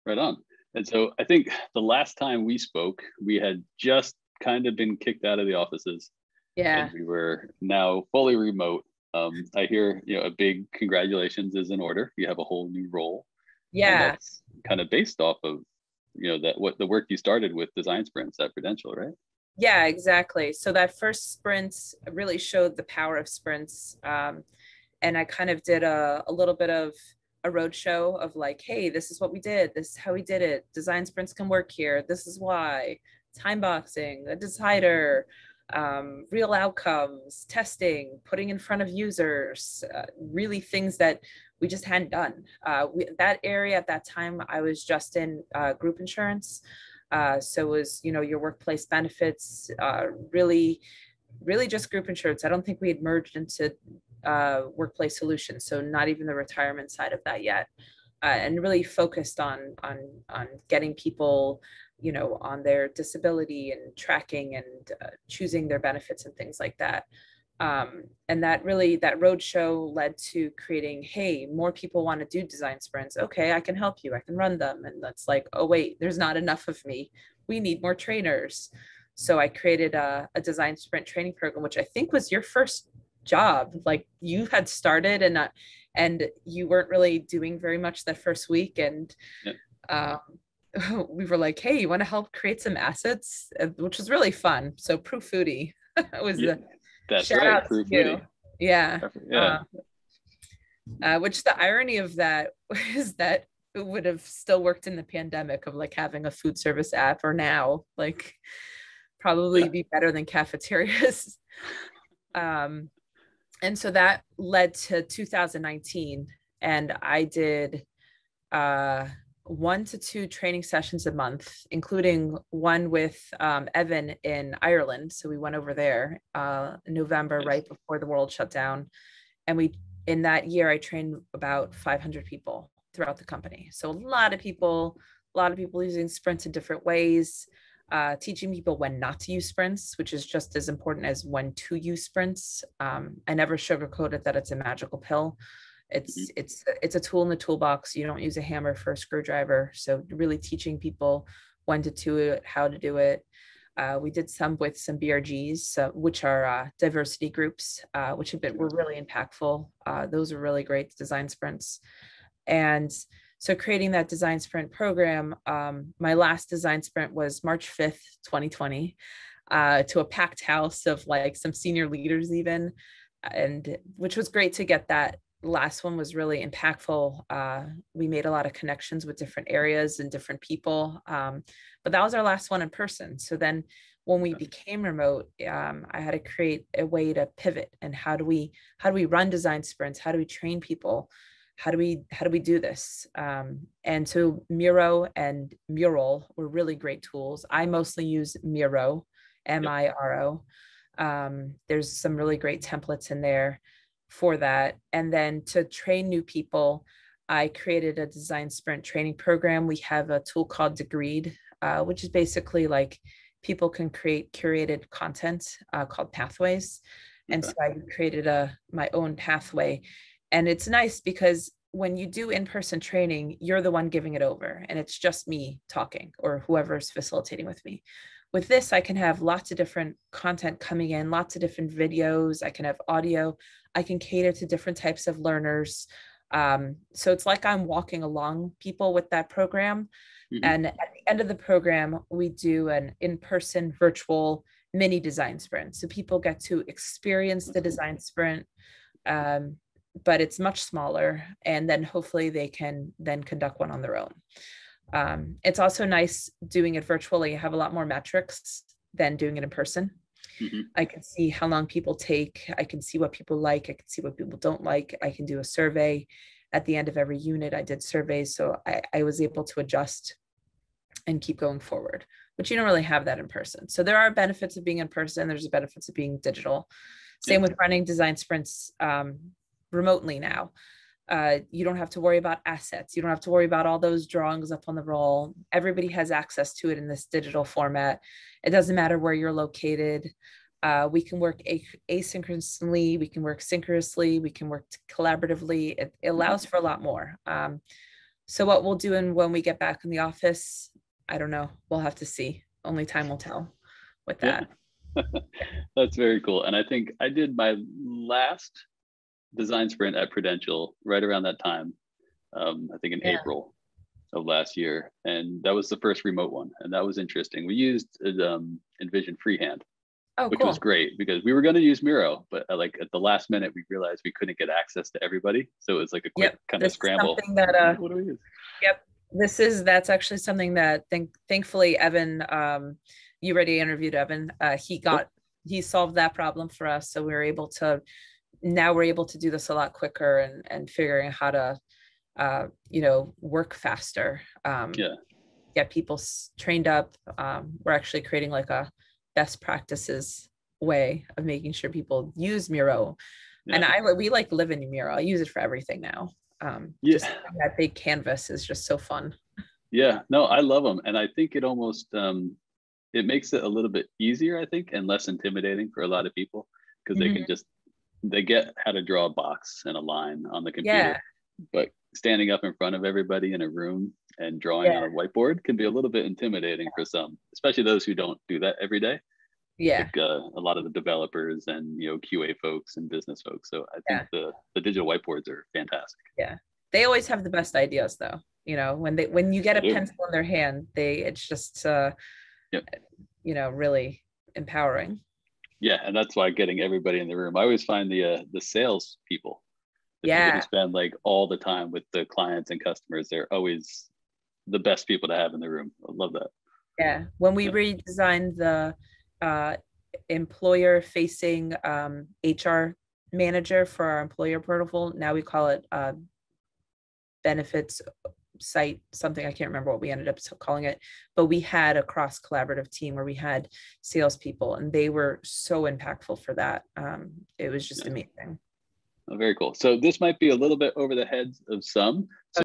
Right on. And so I think the last time we spoke, we had just kind of been kicked out of the offices, Yeah. and we were now fully remote. I hear, a big congratulations is in order. You have a whole new role, and Yeah. that's kind of based off of, that what the work you started with design sprints at Prudential, right? Yeah, exactly. So that first sprint really showed the power of sprints. And I kind of did a little bit of a roadshow of like, hey, this is what we did. This is how we did it. Design sprints can work here. This is why. Time boxing, a decider, real outcomes, testing, putting in front of users, really things that we just hadn't done. That area at that time, I was just in group insurance. So it was, your workplace benefits, really just group insurance. I don't think we had merged into workplace solutions, so not even the retirement side of that yet, and really focused on getting people, on their disability and tracking and choosing their benefits and things like that. And that roadshow led to creating, hey, more people want to do design sprints. Okay, I can help you. I can run them. And that's like, oh wait, there's not enough of me. We need more trainers. So I created a design sprint training program, which I think was your first job. Like you had started and you weren't really doing very much that first week. And Yeah. we were like, hey, you want to help create some assets, which was really fun. So Proof Foodie was Yeah, the that's shout right. out to Proof you. Foodie. Yeah. Yeah. Which the irony of that is that it would have still worked in the pandemic of like having a food service app, or now like probably Yeah. be better than cafeterias. And so that led to 2019, and I did 1 to 2 training sessions a month, including one with Evan in Ireland. So we went over there in November, Nice. right before the world shut down. And in that year, I trained about 500 people throughout the company. So a lot of people using sprints in different ways, teaching people when not to use sprints, which is just as important as when to use sprints. I never sugarcoated that it's a magical pill. It's a tool in the toolbox. You don't use a hammer for a screwdriver. So really teaching people when to do it, how to do it. We did some with some BRGs, which are diversity groups, which were really impactful. Those are really great design sprints. And so creating that design sprint program, my last design sprint was March 5th, 2020, to a packed house of like some senior leaders even, and which was great to get that. Last one was really impactful. We made a lot of connections with different areas and different people, but that was our last one in person. So then when we became remote, I had to create a way to pivot. And how do we run design sprints? How do we train people? How do we do this? And so Miro and Mural were really great tools. I mostly use Miro, Miro. There's some really great templates in there for that. And then to train new people, I created a design sprint training program. We have a tool called Degreed, which is basically like people can create curated content called pathways. And so I created my own pathway. And it's nice because when you do in-person training, you're the one giving it over, and it's just me talking or whoever's facilitating with me. With this, I can have lots of different content coming in, lots of different videos. I can have audio. I can cater to different types of learners. So it's like I'm walking along people with that program. And at the end of the program, we do an in-person virtual mini design sprint. So people get to experience the design sprint, but it's much smaller. And then hopefully they can then conduct one on their own. It's also nice doing it virtually. You have a lot more metrics than doing it in person. I can see how long people take. I can see what people like. I can see what people don't like. I can do a survey at the end of every unit. I did surveys, so I was able to adjust and keep going forward, but you don't really have that in person. So there are benefits of being in person. There's benefits of being digital. Same with running design sprints remotely now. You don't have to worry about assets. You don't have to worry about all those drawings up on the wall. Everybody has access to it in this digital format. It doesn't matter where you're located. We can work asynchronously. We can work synchronously. We can work collaboratively. It allows for a lot more. So what we'll do and when we get back in the office, I don't know. We'll have to see. Only time will tell with Yeah. that. That's very cool. And I think I did my last design sprint at Prudential right around that time. I think in Yeah. April of last year, and that was the first remote one, and that was interesting. We used Envision Freehand, Oh, which was cool. great because we were going to use Miro, but like at the last minute, we realized we couldn't get access to everybody, so it was like a quick Yep. kind of This is scramble. something that What do we use? yep. That's actually something that thankfully Evan, you already interviewed Evan. Yep. He solved that problem for us. So now we're able to do this a lot quicker and figuring out how to work faster, Yeah. get people trained up. We're actually creating like a best practices way of making sure people use Miro. Yeah. And we like live in Miro. I use it for everything now. Yeah. Just that big canvas is just so fun. Yeah. No, I love them, and I think it almost it makes it a little bit easier, I think, and less intimidating for a lot of people because they Mhm. can they get how to draw a box and a line on the computer, Yeah. but standing up in front of everybody in a room and drawing on Yeah. a whiteboard can be a little bit intimidating for some, especially those who don't do that every day, Yeah. like a lot of the developers and QA folks and business folks. So I think Yeah. the digital whiteboards are fantastic. Yeah. They always have the best ideas though. When you get They a do. pencil in their hand, it's just Yep. really empowering. Yeah, and that's why getting everybody in the room. I always find the sales people, the people who Yeah. spend like all the time with the clients and customers, they're always the best people to have in the room. I love that. Yeah. When we Yeah. redesigned the employer facing HR manager for our employer portal, now we call it benefits site something. I can't remember what we ended up calling it, but we had a cross collaborative team where we had salespeople and they were so impactful for that. It was just Yeah. amazing. Oh, very cool. So this might be a little bit over the heads of some. So